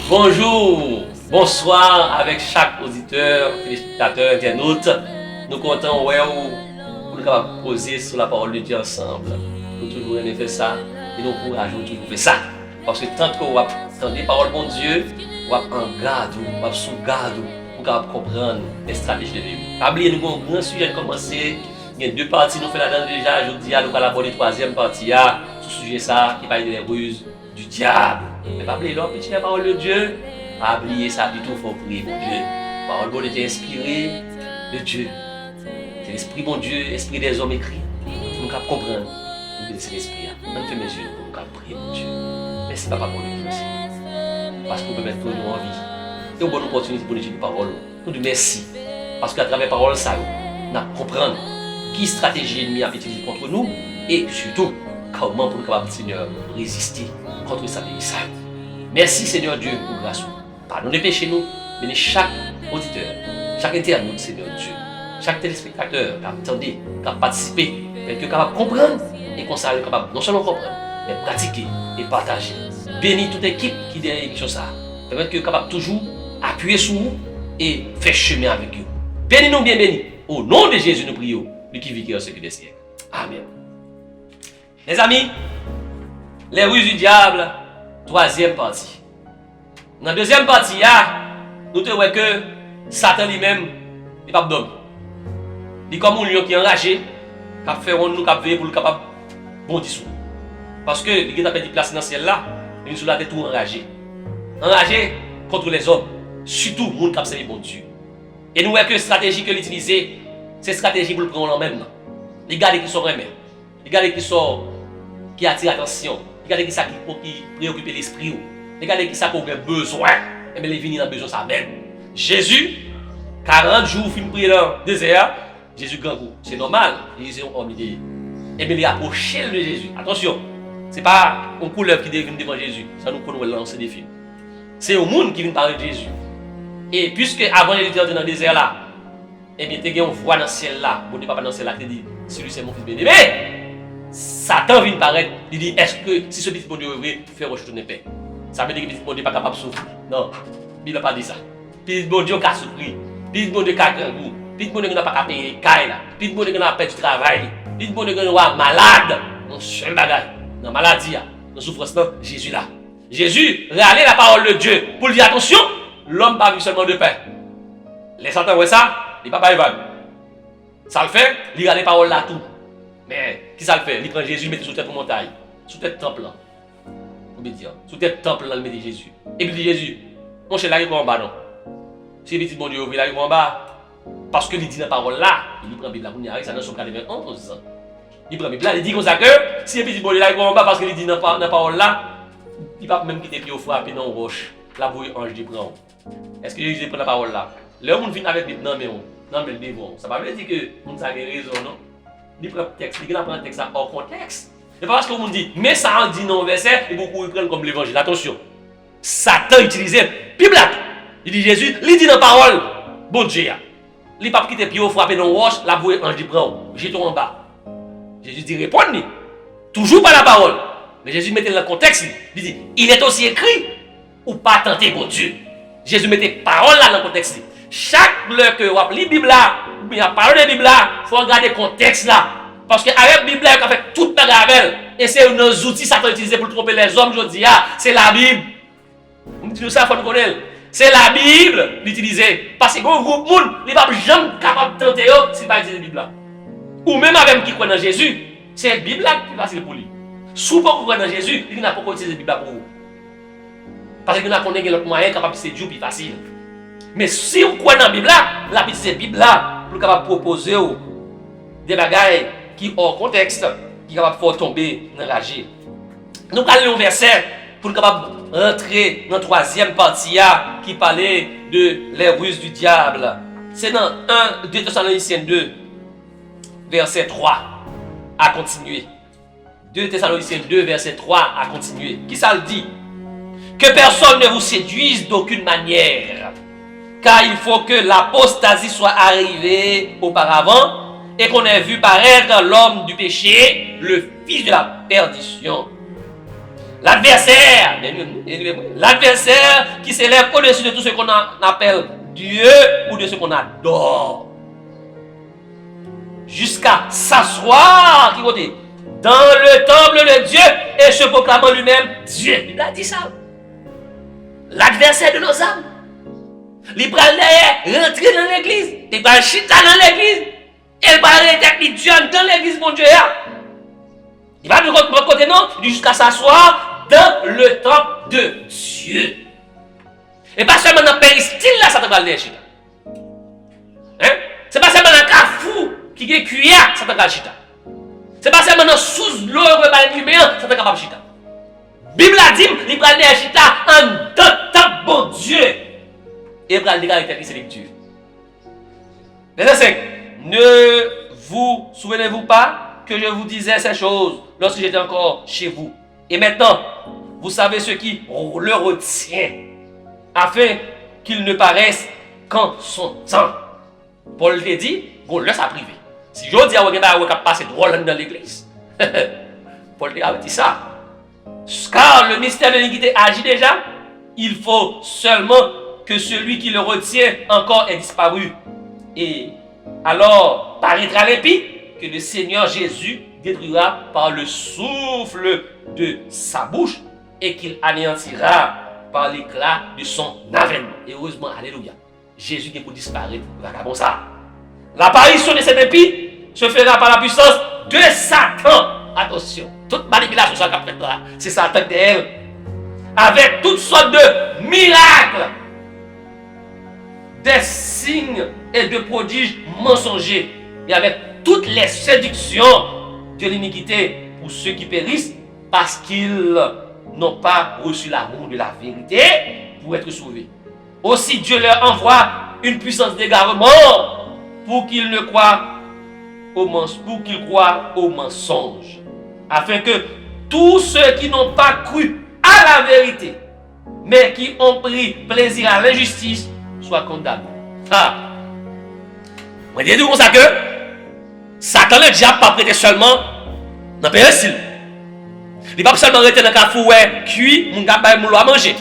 Bonjour, bonsoir avec chaque auditeur, téléspectateur, internaute. Nous comptons pour nous capables poser sur la parole de Dieu ensemble. Nous toujours aimons faire ça et nous encourageons toujours faire ça. Parce que tant que vous entendez la parole de Dieu, vous êtes en garde, vous êtes sous garde, vous capable comprendre les stratégies de Dieu. Oubliez, nous avons un grand sujet de commencer. Il y a deux parties, nous faisons là déjà. Je dis, nous allons aborder la troisième partie, ce sujet ça qui parle des ruses du diable. Mais pas oublier l'homme, petit la parole de Dieu. Pas oublier ça du tout, il faut prier pour Dieu. La parole de Dieu est inspirée de Dieu. C'est l'esprit bon Dieu, l'esprit des hommes écrits. Pour nous comprendre, nous c'est l'esprit. On fait mes yeux pour nous prier pour Dieu. Merci papa pour nous aussi. Parce qu'on peut mettre pour nous en vie. Et une bonne opportunité pour nous dire la parole. Nous disons merci. Parce qu'à travers la parole, ça, nous comprenons qui stratégie ennemie a utilisé contre nous et surtout comment pour nous capables Seigneur résister contre sa vie. Merci Seigneur Dieu pour grâce. Pardon de péchés nous, mais chaque auditeur, chaque internaute Seigneur Dieu, chaque téléspectateur qui a entendu, qui a participé, qui est capable de comprendre et qu'on soit capable non seulement comprendre, mais pratiquer et partager. Bénis toute équipe qui est derrière l'émission ça. Permettre que capable toujours appuyer sur vous et faire chemin avec vous. Bénis-nous bien bénis. Au nom de Jésus nous prions, lui qui vit qui est au siècle des siècles. Amen. Les amis, les ruses du diable, troisième partie. Dans la deuxième partie, nous te voyons que Satan lui-même n'est pas d'homme. Il est comme un lion qui est enragé, qui a fait nous qui veiller pour le capable bondir sur nous. Parce que il a perdu place dans le ciel là, il est sur la tête tout enragé. Enragé contre les hommes, surtout le monde qui a servi bon Dieu. Et nous voyons que la stratégie que l'utilise, c'est une stratégie pour le prendre en même. Les gars qui sont remis, les gars qui attirent l'attention, les gars qui préoccupent l'esprit, les gars qui ont besoin, et bien les venir dans besoin ça même. Jésus, 40 jours, il prie dans le désert, Jésus grand goût. C'est normal, Jésus est un homme idée. Et bien il approche de Jésus. Attention, ce n'est pas un couleur qui vient devant Jésus, ça nous connaît lancer des films. C'est au monde qui vient parler de Jésus. Et puisque avant Jésus était dans le désert là, et bien tu as une voix dans le ciel là, bon papa dans le ciel là, tu dis, celui c'est mon fils bien-aimé. Satan vient paraître, il dit, est-ce que si ce petit bon Dieu est vrai, faire retourner paix? Ça veut dire que le petit bon Dieu n'est pas capable de souffrir. Non, il n'a pas dit ça. Petit bon Dieu a souffert, petit bon Dieu a grand goût, petit bon Dieu n'a pas payé les cailles, petit bon Dieu n'a pas perdu du travail, petit bon Dieu est malade, non seul bagage, dans la maladie, dans la souffrance, Jésus là. Jésus réalise la parole de Dieu pour dire attention, l'homme pas vivre seulement de pain. Les Satan voient ça, il ne pas évaluer. Ça le fait, il regarde les paroles là tout. Mais qui ça le fait? Il prend Jésus, il met sous tête de montagne, sous tête de temple là. Obédience. Sous tête de temple là, il met Jésus. Et puis il dit Jésus, mon cher, il arrive en bas non. Si il dit bon Dieu, il arrive en bas. Parce que il dit la parole là, il prend la Bible là, il arrive, ça dans son 91 ans. Il prend la Bible là, il dit comme ça que si il dit bon Dieu, il arrive en bas parce qu'il dit dans la parole là, il ne va même quitter pied au frappé dans la roche. La bouille ange dit prend. Est-ce que Jésus prend la parole là? Le monde vient avec Bible, non mais le devant. Ça ne veut pas dire que le monde a raison, non? Il prend le texte, il prend le texte hors contexte. C'est pas parce que le monde dit, mais ça en dit non verset, et beaucoup ils prennent comme l'évangile. Attention, Satan utilisait Bible. Il dit Jésus, il dit dans la parole, bon Dieu. Il ne va pas quitter pied au frappé dans la roche, la bouille ange dit prend. Jetons en bas. Jésus dit répondez. Toujours pas la parole. Mais Jésus mettait dans le contexte, il dit, il est aussi écrit, ou pas tenter bon Dieu. Jésus mettait parole là dans le contexte. Chaque fois que vous lisez la Bible là, ou bien parole de la Bible là, il faut regarder le contexte là. Parce qu'avec la Bible là, il a fait toute la gravelle. Et c'est nos outils que Satan utilise pour tromper les hommes aujourd'hui. C'est la Bible. On dit ça, il faut nous connaître. C'est la Bible l'utiliser. Parce que un groupe de monde, il n'est pas jamais capable de tenter s'il ne pas utiliser la Bible là. Ou même avec qui croit dans Jésus, c'est la Bible là qui est facile pour lui. Si vous ne croyez pas dans Jésus, il n'a pas utilisé la Bible pour vous. Parce qu'il n'a pas l'autre moyen capable de séduire plus facile. Mais si vous croyez dans la Bible, la Bible là pour capable proposer des bagages qui hors contexte, qui capable de faire tomber dans la rage. Nous allons au verset pour capable rentrer dans la troisième partie qui parlait de les ruses du diable. C'est dans 2 Thessaloniciens 2, verset 3 à continuer. 2 Thessaloniciens 2, verset 3 à continuer. Qui ça le dit? Que personne ne vous séduise d'aucune manière, car il faut que l'apostasie soit arrivée auparavant et qu'on ait vu paraître l'homme du péché, le fils de la perdition. L'adversaire qui s'élève au-dessus de tout ce qu'on appelle Dieu ou de ce qu'on adore. Jusqu'à s'asseoir dans le temple de Dieu et se proclamant lui-même Dieu. Il a dit ça. L'adversaire de nos âmes. Il va rentrer dans l'église. Il va chita dans l'église. Il va arrêter Dieu dans l'église, mon Dieu. Il va de l'autre côté, non, jusqu'à s'asseoir dans le temple de Dieu. Et pas seulement dans le péristyle, là, ça te va le chita. Hein? C'est pas seulement dans le carrefour qui est cuillère, ça te va le chita. C'est pas seulement dans sous l'eau, ça te va le chita. Bible a dit, il va le chita en temps, bon Dieu. Et il va le dire avec c'est Dieu. Verset 5. Ne vous souvenez-vous pas que je vous disais ces choses lorsque j'étais encore chez vous. Et maintenant, vous savez ce qui le retient, afin qu'il ne paraisse qu'en son temps. Paul te dit, bon, laisse à privé. Si je dis à vous qu'à passer drôle dans l'église, Paul te dit ça. Car le mystère de l'iniquité agit déjà, il faut seulement que celui qui le retient encore ait disparu. Et alors paraîtra l'épée que le Seigneur Jésus détruira par le souffle de sa bouche et qu'il anéantira par l'éclat de son avènement. Et heureusement, alléluia, Jésus qui est pour disparaître, comme ça. L'apparition de cette épée se fera par la puissance de Satan. Attention, toute manipulation sur la capitale là, c'est Satan d'elle. Avec toutes sortes de miracles, des signes et de prodiges mensongers, et avec toutes les séductions de l'iniquité pour ceux qui périssent parce qu'ils n'ont pas reçu l'amour de la vérité pour être sauvés. Aussi Dieu leur envoie une puissance d'égarement pour qu'ils croient au mensonge, afin que tous ceux qui n'ont pas cru à la vérité, mais qui ont pris plaisir à l'injustice, soient condamnés. Moi, je dis comme ça que Satan, le diable, pas prêté seulement dans le péristyle. Il ne va pas seulement rester dans le carrefour cuit, mon gars, mon à manger.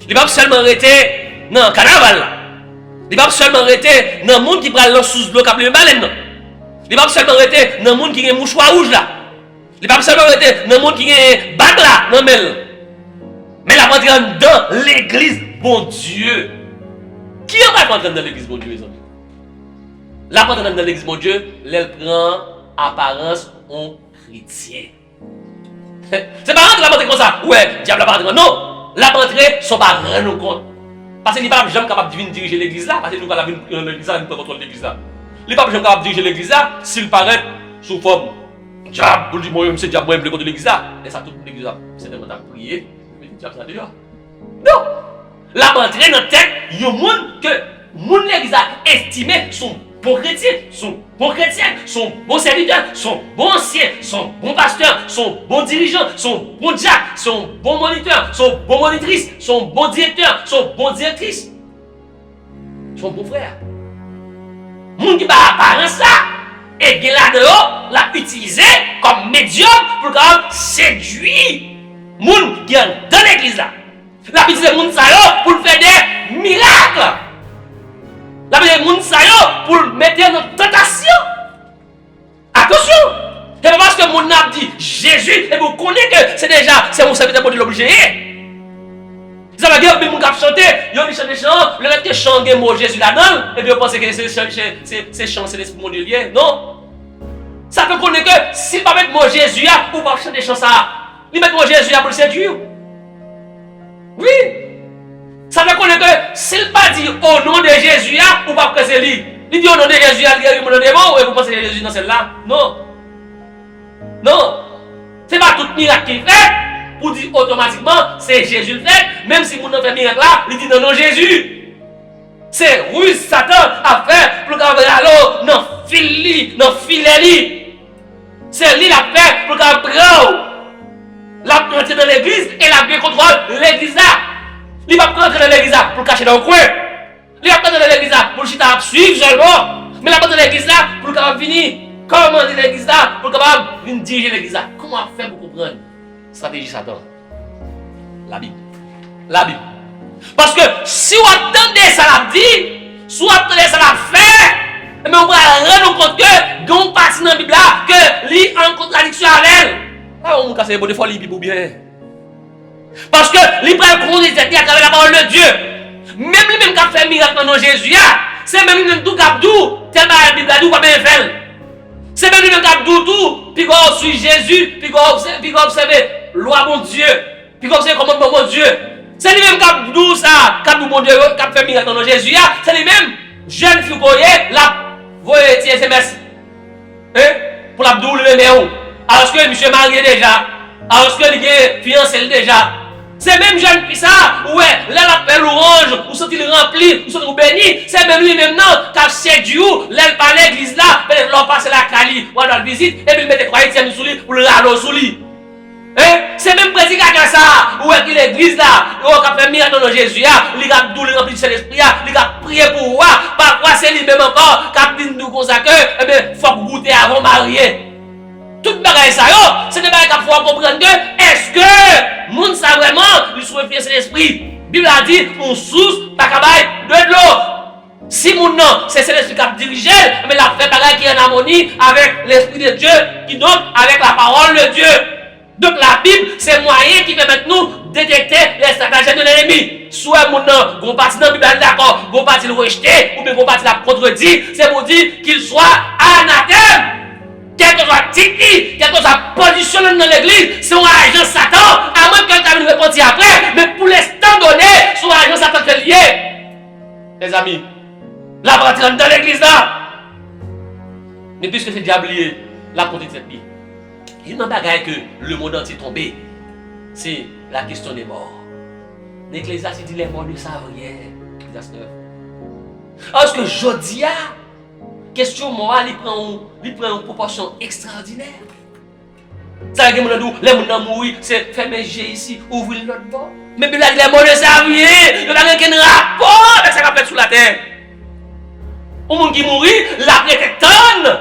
Il ne va pas seulement rester dans le carnaval. Il ne va pas seulement rester dans le monde qui prend l'eau sous l'eau qui a baleine. Il ne va pas seulement rester dans le monde qui a un mouchoir rouge là. Il ne va pas seulement rester dans le monde qui a un bague là. Non, mais il va rentrer dans l'église, bon Dieu. Qui va rentrer dans l'église, bon Dieu, les amis? La rentrée dans l'église, mon Dieu, elle prend apparence en chrétien. C'est pas rentrer la rentrée comme ça. Ouais, diable la rentrée. Non, la rentrée, sont pas rendre compte. Parce qu'il n'est pas jamais capable de diriger l'église là. Parce que nous allons venir l'église là, nous prenons contrôle de l'église là. Il n'est pas jamais capable de diriger l'église là s'il paraît sous forme diable. Pour dire, moi, c'est diable, moi, je veux contre l'église là. Et ça, toute l'église là, c'est tellement à prier. Mais le diable, ça dehors. Non, la rentrée dans la tête, il y a un monde que l'église a estimé son bon chrétien, son bon serviteur, son bon ancien, son bon pasteur, son bon dirigeant, son bon diacre, son bon moniteur, son bon monitrice, son bon directeur, son bon directrice, son bon frère. Moun qui va apparaître ça, et bien là-dedans, l'a utilisé comme médium pour séduire moun qui est dans l'église là. L'a utilisé moun ça pour faire des miracles. La personne pour mettre dans tentation. Attention! C'est pas parce que mon a dit Jésus et vous connaissez que c'est déjà c'est mon serviteur pour l'obligé. Ça va dire que mon cap chanter, il a chanté chant, le reste que chanter mot Jésus là-dedans et puis vous pensez que c'est chant c'est l'esprit mon Dieu lié. Non. Ça peut connaître que s'il pas mettre mot Jésus ou pas chanter chant ça, il met mot Jésus pour le séduire. Oui. Ça veut dire que s'il pas dit au nom de Jésus, ou pas presser lui. Il dit au nom de Jésus, il guérit mon démon, et vous pensez que Jésus dans celle-là? Non. Non. Ce n'est pas tout miracle qu'il fait, pour dire automatiquement, c'est Jésus le fait, même si vous n'avez fait miracle là, il dit non, non, Jésus. C'est ruse Satan à faire pour qu'il y ait alors, non, filet. C'est lui la fait pour qu'il y ait la rentrer dans l'église et la bien contrôle l'église là. Il va pas rentrer dans l'église pour cacher dans le coin. Il va pas rentrer dans l'église pour chita suivre seulement. Mais il va pas rentrer dans l'église pour venir commander l'église pour venir diriger l'église. Comment faire pour comprendre la stratégie Satan? La Bible. La Bible. Parce que si vous attendez ça l'a dit, si vous attendez ça l'a fait, mais on va rendre compte que dans une partie dans la Bible là, que lit en contradiction avec elle. Là, on casse les bonnes fois, Bible bien. Parce que les prend connaître à travers la parole de Dieu. Même lui même qui a fait miracle dans Jésus, c'est même lui même tout qui a dit, tellement la Bible a dit, pas bien faire. C'est même lui même qui a dit tout, puis qu'on suit Jésus, puis qu'on observe loi bon Dieu, puis qu'on observe commandement bon Dieu. C'est lui-même qui a dit ça, qui a dit mon Dieu, qui a fait miracle dans Jésus, c'est lui-même, jeune fille qui a voyé SMS. Pour l'abdou le même. Alors que monsieur marié déjà, alors que il est fiancé déjà. C'est même jeune fille ça, ouais, là l'appel orange, ou sont-il rempli, ou sont-ils bénis, c'est même lui-même non, car c'est du là il parle l'église là, peut-être l'on passe la Cali, ou dans la visite, et puis il met des croyants sous lui, pour le râler sous lui. C'est même prédicateur ça, où est l'église là, où on a fait miracle dans Jésus, il a tout le rempli de l'esprit, il a prié pour moi, parfois c'est lui-même encore, qui a dit nous comme ça que, eh bien, il faut goûter avant de marier. Tout bagaille ça yo, c'est des bagailles qu'il faut comprendre que est-ce que moun ça vraiment lui souhaite fier l'esprit. Bible a dit on source pas cabaye de l'eau. Si moun non, c'est l'esprit qui a dirigé, mais la fait bagaille qui est en harmonie avec l'esprit de Dieu qui donc avec la parole de Dieu. Donc la Bible, c'est moyen qui permet nous détecter les stratagèmes de l'ennemi. Soit moun non, gon parti dans la Bible d'accord, gon parti le rejeter ou bien gon parti la contredire, c'est pour dire qu'il soit anathème. Quel que soit Titi, quel que soit positionné dans l'église, c'est un agent Satan, à moins que quelqu'un nous réponde après, mais pour l'instant donné, c'est un agent Satan qui est lié. Les amis, la partie dans l'église là. Mais puisque c'est diable lié, la côté de cette vie. Il y a une bagaille que le monde entier est tombé, c'est la question des morts. L'église a dit les morts ne savent rien. Parce que Jodia, question morale, il prend une proportion extraordinaire. Ça veut dire que les gens mourir, c'est fermer les yeux ici, ouvrir l'autre bord. Mais les morts ne savent rien, il n'y a aucun rapport avec ce qu'on fait sur la terre. Un monde qui mourit, la prête est tonne.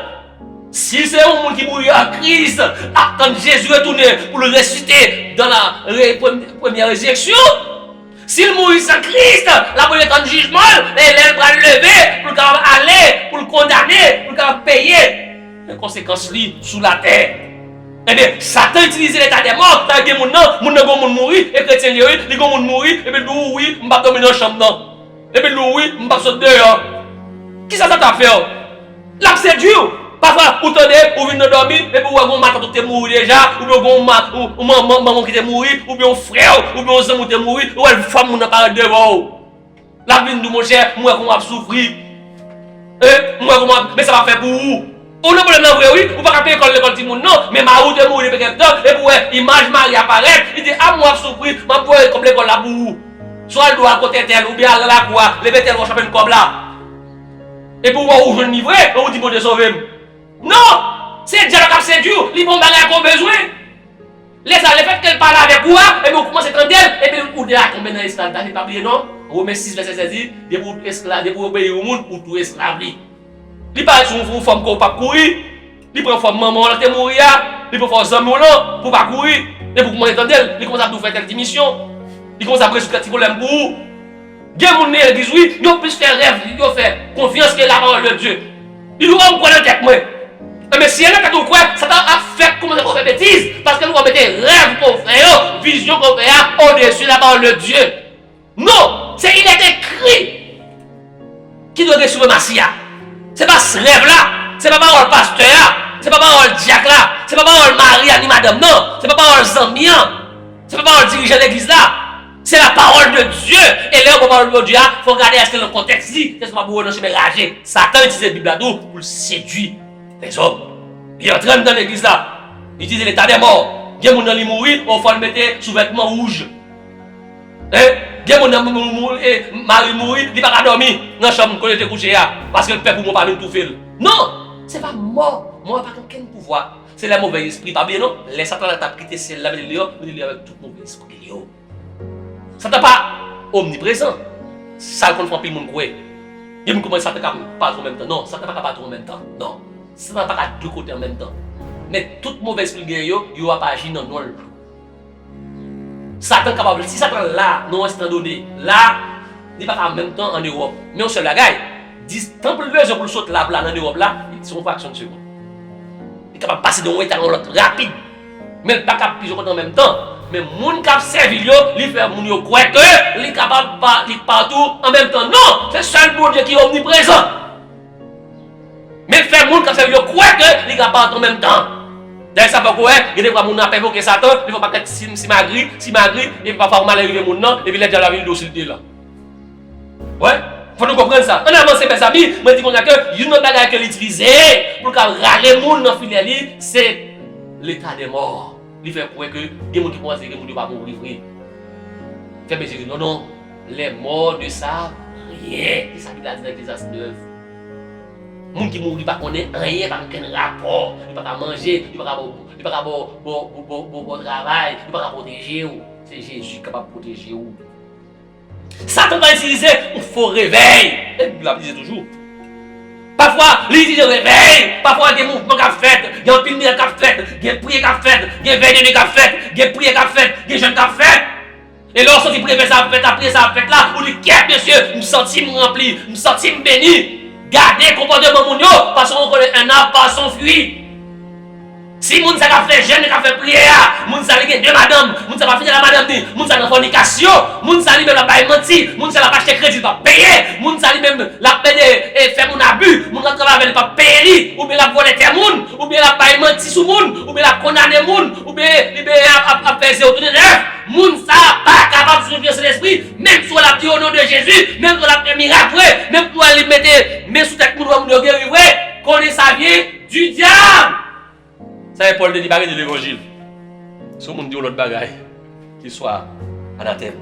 Si c'est un monde qui mourit en Christ, attend Jésus retourner pour le ressusciter dans la première résurrection. S'il mourit sans Christ, la première temps de jugement, elle va le lever pour aller, pour le condamner, pour le payer les conséquences sous la terre. Eh bien, Satan utilise l'état des morts, tant que mon gens mourir, et chrétien, les gens mourir, et bien, oui, je ne vais pas dormir dans la chambre. Et bien, oui, je ne vais pas sortir dehors. Qui ça t'a fait? Là, c'est dur. Parfois, vous tenez, vous venez dormir, et puis vous avez un matin qui est mort déjà, ou bien un maman qui est mort, ou bien un frère, ou bien un homme qui est mort, ou une femme qui n'a pas de devant. La vie de mon cher, moi, comment souffrir. Mais ça va faire pour vous. On a problème vrai, oui, vous ne pouvez pas payer l'école du monde, non, mais ma route est mort depuis quelque temps, et puis l'image Marie apparaît, il dit, ah, moi, souffrir, je vais comme l'école là pour vous. Soit elle doit à côté d'elle, ou bien à la croix, les bêtes, elles vont choper une comme là. Et pour vous ouvrir le livret, on vous dit, bon Dieu, sauvez-moi. Non! C'est Dieu qui a séduit, il bon bagage qu'on a besoin. Les fait qu'elle parle avec vous, et puis vous commencez à entendre elle, et puis vous devez tomber dans l'esclavage. Vous n'avez pas oublié, non? Romains 6, verset 16 dit, de pour obéir au monde, pour tout esclave. Il parle sur une femme qui ne peut pas courir, il prend une femme maman qui est morte, il prend une femme là pour ne pas courir, et pour commencer à entendre elle, il commence à faire telle mission, il commence à résoudre des problèmes pour vous. Il y a des gens qui disent oui, ils ont plus fait rêve, ils ont fait confiance que la parole de Dieu. Ils ont encore dans la tête, moi. Mais si elle a tout quoi, ça a fait comment on fait bêtise. Parce que nous on mettait rêve qu'on fait, vision qu'on fait au-dessus de la parole de Dieu. Non, c'est il est écrit qui doit suivre Massia. C'est pas ce rêve-là, c'est pas parole pasteur, c'est pas parole diacre là, c'est pas parole Marie ni madame, non, c'est pas parole Zamian, c'est pas parole dirigeant de l'église là. C'est la parole de Dieu. Et là, on parle de Dieu, il faut regarder est-ce que le contexte dit, c'est pas pour renoncer mais rager. Satan utilise la Bible pour le séduire. Les hommes, ils entraînent dans l'église là, ils disent l'état des morts. Il y a des gens qui mourent, on va le mettre sous vêtements rouges. Il y a des gens qui mourent, Marie mourir, il ne va pas dormir dans la chambre quand il était couché parce que le peuple ne pas tout faire. Non, ce n'est pas mort. Moi, pas aucun pouvoir. C'est le mauvais esprit. Pas bien, non? Les Satan a prêté celle-là, il dit avec tout mauvais esprit. Ça n'est pas omniprésent. Ça, qu'on fait plus de monde croit. Il y a des gens qui ne pas en même temps. Non, ça ne pas pas en même temps. Non. Ça ne va pas à deux côtés en même temps. Mais toute mauvaise esprit, il ne va pas agir dans le. Satan capable, si Satan là, non instant donné, là, il n'est pas en même temps en Europe. Mais on se la gagne. 10 temps pour le pour le sauter là, en Europe là, ils sont fraction de seconde. Il est capable de passer d'un état à l'autre rapide. Mais il n'est pas capable de piger en même temps. Mais les gens qui servent, ils font les croire que ils sont capables de parler partout en même temps. Non, c'est seul bon Dieu qui est omniprésent. Mais il fait les gens qui servent croire que ils sont capables en même temps. D'ailleurs, ça va quoi? Il y a des gens qui invoquer Satan, il ne faut pas que si magri, il va faire mal à les gens, et puis les gens la vie docilité là. Ouais? Faut nous comprendre ça. On avance, mes amis, je dis qu'on a que une autre bagage que l'utiliser pour râler les gens dans le filet, c'est l'état des morts. Il fait croire que les gens qui pensent que les gens ne vont pas mourir. Fait mais Jésus, non, non. Les morts ne savent rien. C'est ça qu'il a dit dans l'Ecclésiaste 9. Les gens qui mourent, ils ne connaissent rien, ils n'ont aucun rapport. Ils ne peuvent pas manger, ils ne peuvent pas bon travail, ils ne peuvent pas protéger. C'est Jésus qui est capable de protéger. Satan va utiliser un faux réveil. Et la disait toujours. Parfois, il utilise réveil. Parfois, il y a des mouvements qui fait, il y a un pile qui fait, il y a une prière qui fait, il y a une veille qui fait, il y a une prière qui fait, il y a des jeunes qui fait. Et lorsque tu prières ça fait, après ça fait là, on dit qu'est-ce monsieur, me sentis rempli, me sentis béni. Gardez le comportement mon yo, parce qu'on connaît un arbre par son fruit. Si moun sa ka fait jeune, ka fait prière, moun sa li gen deux madame, moun sa va finir la madame ni, moun sa dans fornication, moun sa li même la pas menti, moun sa la pas acheter crédit pas payer, moun sa li même la payer et faire mon abus, moun la travailler avec pas payer, ou bien la voler tes moun, ou bien la pas menti sous moun, ou bien la condamner moun, ou bien a faire zéro tout neuf, moun sa pas capable de suivre l'esprit, même sur la dit au nom de Jésus, même sur la fait miracle, même pour aller mettre main sous tête moun moun guérir, connaît ça vient du diable. Ça est Paul de parler de l'évangile. Si on dit l'autre bagaille, qu'il soit anathème.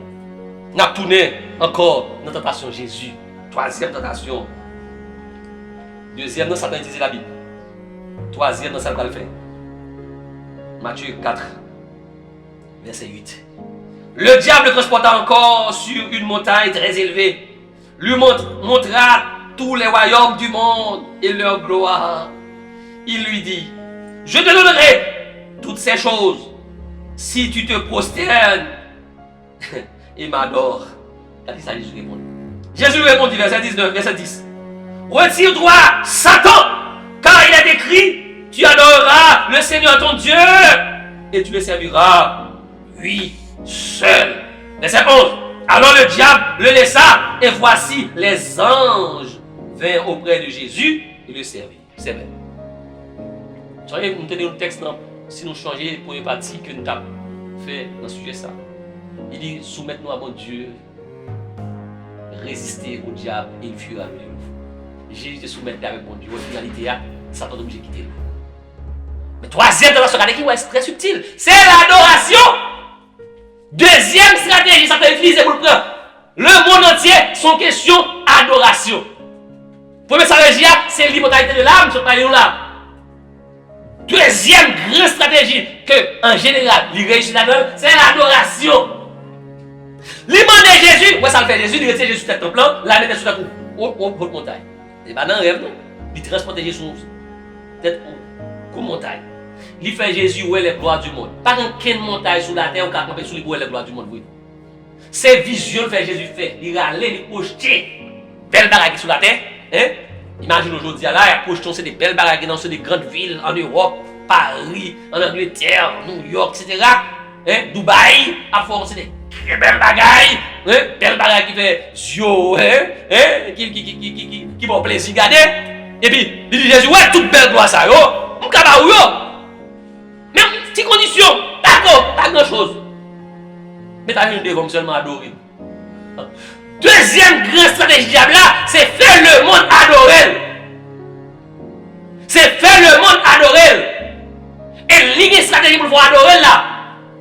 On a tourné encore dans la tentation de Jésus. Troisième tentation. Deuxième, dans Satan utilisait la Bible. Troisième, dans Satan le fait. Matthieu 4, verset 8. Le diable le transporta encore sur une montagne très élevée. Lui montra tous les royaumes du monde et leur gloire. Il lui dit: je te donnerai toutes ces choses si tu te prosternes et m'adores. Regardez ça, Jésus répond. Jésus répondit, verset 19, verset 10. Retire-toi, Satan, car il est écrit: tu adoreras le Seigneur ton Dieu et tu le serviras, lui seul. Verset 11. Alors le diable le laissa, et voici les anges vinrent auprès de Jésus et le servirent. C'est vrai. Vous savez, nous tenons un texte, si nous changeons la première partie que nous avons fait dans ce sujet. Il dit: soumettez-nous à mon Dieu, résister au diable et il fuira de nous. Jésus te soumettait avec mon Dieu. En finalité, Satan est obligé de quitter nous. Mais troisième de la stratégie, c'est très subtil, c'est l'adoration. Deuxième stratégie, Satan utilise pour le prendre. Le monde entier, son question adoration. Première stratégie, c'est l'immortalité de l'âme, sur le là. Deuxième grande stratégie que, en général, il réussit là-dedans, c'est l'adoration. L'imam de Jésus, ouais, ça le fait Jésus, il retient Jésus sur tête plan, la mettait sur la haute montagne. Et bien, dans le rêve, non, il transporte Jésus sur tête haute montagne. Il fait Jésus où est les gloires du monde. Pas qu'une montagne sur la terre, on peut camper sur les gloires du monde. Oui. C'est vision que Jésus fait. Il râlait, il projetait belles baraques sur la terre. Hein? Imagine aujourd'hui, là, il projeté c'est des belles baraques dans des grandes villes en Europe, Paris, en Angleterre, New York, etc. Hein? Dubaï, à fond, c'est des très belles bagailles. Hein? Belles bagailles qui fait zio, hein? Qui vont plaisir regarder. Et puis, il dit Jésus, ouais, toute belle gloire ça, yo. M'kaba ou yo. Mais, petite condition, d'accord, pas grand chose. Mais t'as une devant seulement adorer. Deuxième grande stratégie du diable là, c'est faire le monde adorer. C'est faire le monde adorer. Et l'une stratégie pour le faire adorer là,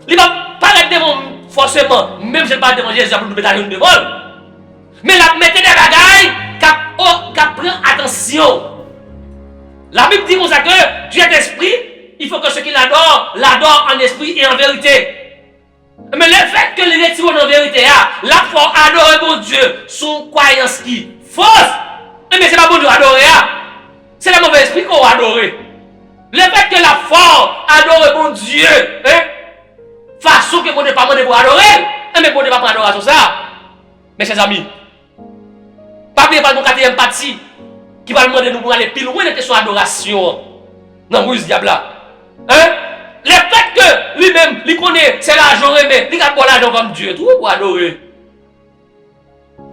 il ne va pas être devant forcément, même si je ne vais pas devant Jésus pour nous mettre devant. Mais la mettre des bagailles qui prend attention. La Bible dit comme ça que Dieu est esprit, il faut que ceux qui l'adorent en esprit et en vérité. Mais le fait que les retire en vérité, la foi adorer mon Dieu, son croyance qui fausse. Mais c'est pas bon Dieu adorer, c'est le mauvais esprit qu'on va adorer. Le fait que la foi adorer mon Dieu, façon façon que bon Dieu pas demandé pour adorer. Mais bon Dieu pas prendre adoration ça. Mes chers amis, pas oublier pas mon quatrième partie qui va demander nous pour aller plus loin dans la question d'adoration. Dans le diable. Hein? Le fait que lui-même, il connaît, c'est l'argent aimé, il a pas l'argent comme Dieu, tout pour adorer.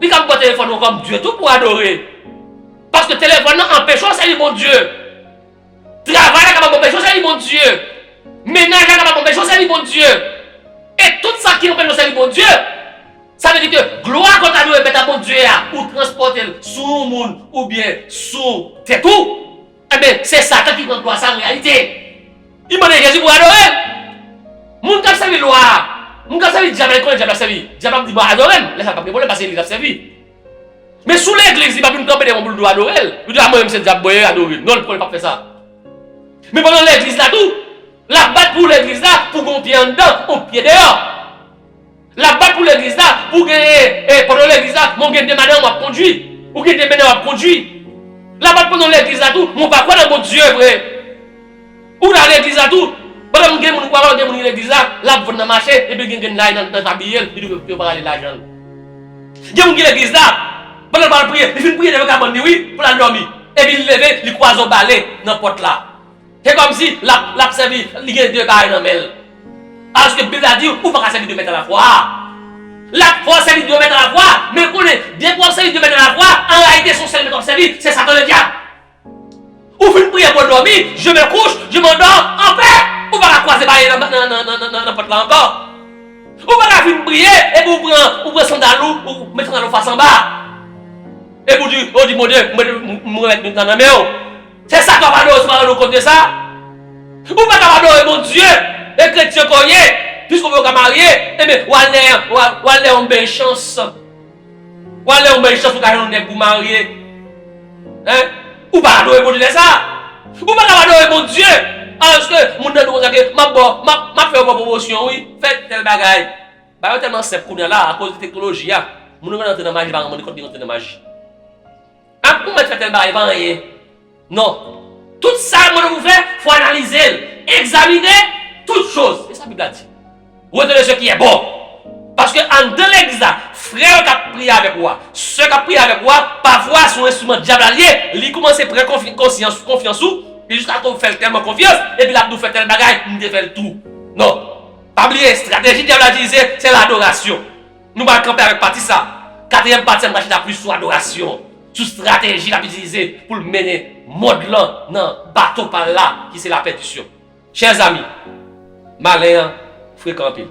Il a pas téléphone comme Dieu, tout pour adorer. Parce que le téléphone empêche, c'est le bon Dieu. Travail est capable d'empêcher, c'est le bon Dieu. Ménage est capable d'empêcher, c'est le bon Dieu. Et tout ça qui empêche, c'est le bon Dieu. Ça veut dire que gloire quand tu as un bon Dieu pour transporter sous le monde ou bien sous tes tout. Eh bien, c'est Satan qui prend gloire ça en réalité. Il m'a dit Jésus pour adorer. Mon qui a servi loi. Mon qui a servi diable, quand le diable a servi. Diable me dit, moi adorer. Laisse pas de problème parce qu'il a servi. Mais sous l'église, il va pas nous camper mon boulot adorer. Il dit, moi-même c'est diable, adorer. Non, il ne peut pas faire ça. Mais pendant l'église là, tout, la batte pour l'église là, pour qu'on pied en dedans, on pied dehors. La batte pour l'église là, pour que pendant l'église là, mon gain de manière m'a conduit. Ou gain de manière m'a conduit. La batte pendant l'église là, tout, mon pas quoi dans mon Dieu, vrai. Ou dans l'église là, tout, pendant mon gain, mon quoi dans l'église là, là, vous venez marcher, et puis gain de là, dans ta billet, il doit pas aller l'argent. Il y a mon l'église là, pendant le prier, il fait prier devant la bande, oui, pour la dormir. Et puis il lève, il croise au balai, dans la porte là. C'est comme si l'a servi, il y a deux barres dans le parce que la Bible a dit, ou pas servir de mettre à la foi. La foi servir de mettre à la foi, mais qu'on est bien pour servir de mettre à la foi, en réalité, son seul mettre à servir, c'est Satan le diable. Ou fait une prière pour dormir, je me couche, je m'endors en paix. Ou pas croiser barrer dans la porte là encore. Ou pas faire une prière, et vous prenez sandalou, ou mettre dans la face en bas. Et vous dites, oh, mon Dieu, je vais mettre dans la main. C'est ça qu'on va nous compte de ça. Ou pas qu'on va mon Dieu, les chrétiens qu'on y est, puisqu'on veut marier, eh bien, ou aller en belle chance. Ou aller en belle chance pour qu'on pour marier. Hein? Ou pas adorer mon Dieu ça. Ou pas adorer mon Dieu. Parce que mon Dieu nous a dit, ma fait une promotion, oui, faites tel bagaille. Bah, tellement simple qu'on est là à cause de la technologie. Mon Dieu va entrer dans la magie, va entrer dans la magie. Pour mettre tel bagaille, va rien. Non. Tout ça, moi, vous faire, il faut analyser, examiner toutes choses. C'est ça que la Bible a dit. Retenez ce qui est bon. Parce que en de l'église, frère qui a prié avec moi, ceux qui ont prié avec moi, parfois, son instrument diabolique, il commence à prendre confiance ou, et jusqu'à ce qu'on fait tellement confiance, et puis là, nous fait tel bagage, nous fait tout. Non. Pas oublier, stratégie diabolique, c'est l'adoration. Nous allons camper avec partie ça. Quatrième partie, on va acheter plus sur l'adoration. Sous stratégie la utiliser pour mener mode là dans bateau par là qui c'est la perdition. Chers amis, malin fréquent pile.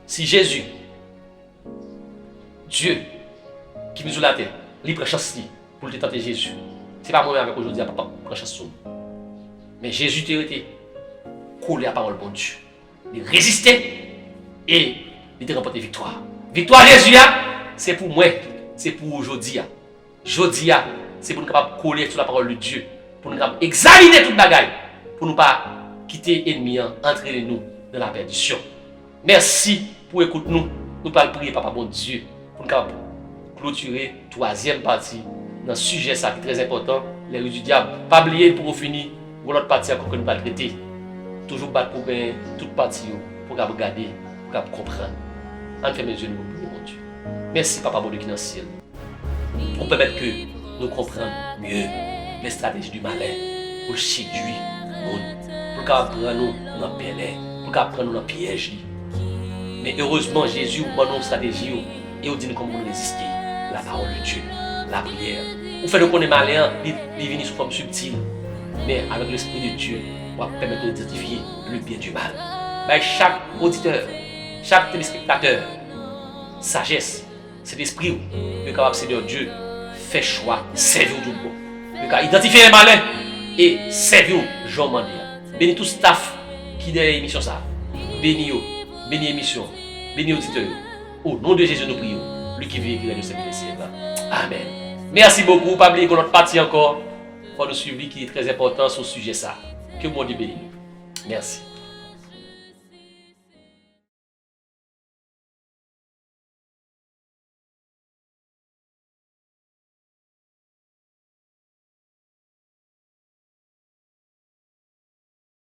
Si Jésus, Dieu qui nous sur la terre, il prend chance pour le tenter Jésus. C'est pas moi avec aujourd'hui papa prend chance sur nous. Mais Jésus t'a été collé à la parole de bon Dieu. Il résistait et il a remporté victoire. Victoire Jésus, c'est pour moi, c'est pour aujourd'hui. Aujourd'hui, c'est pour nous capables de coller sur la parole de Dieu, pour nous capables examiner toute bagaille, pour ne pas quitter l'ennemi, entraîner nous dans la perdition. Merci pour écouter nous. Nous allons prier, Papa bon Dieu, pour nous capables clôturer la troisième partie dans ce sujet ça, qui est très important, les rues du diable. Pas oublier pour finir, pour l'autre partie encore que nous allons traiter. Toujours battre pour bien toute partie, pour regarder, pour comprendre. En fait, mes yeux, nous prions, mon Dieu. Merci, Papa bon Dieu qui est dans le ciel. Pour permettre que nous comprenions mieux les stratégies du malin pour séduire le monde, pour qu'apprendre nous dans le pénal, pour qu'apprendre nous dans le piège. Mais heureusement, Jésus nous donne une stratégie et nous dit comment nous résister. La parole de Dieu, la prière. Vous faites qu'on est malin, il vient sous forme subtile. Mais avec l'Esprit de Dieu, on va permettre d'identifier le bien du mal. Mais chaque auditeur, chaque téléspectateur, sagesse, c'est l'esprit qui est capable de servir Dieu, fait choix, servir tout le monde. Il a identifié les malins et servir Jean Mandia. Bénis tout staff qui est derrière l'émission. Bénis l'émission, bénis l'auditeur. Au nom de Jésus, nous prions. Lui qui vit et qui règne au siècle des siècles. Amen. Merci beaucoup. Pas oublier que notre partie encore, il faut nous suivre qui est très important sur ce sujet. Que mon Dieu bénisse. Merci.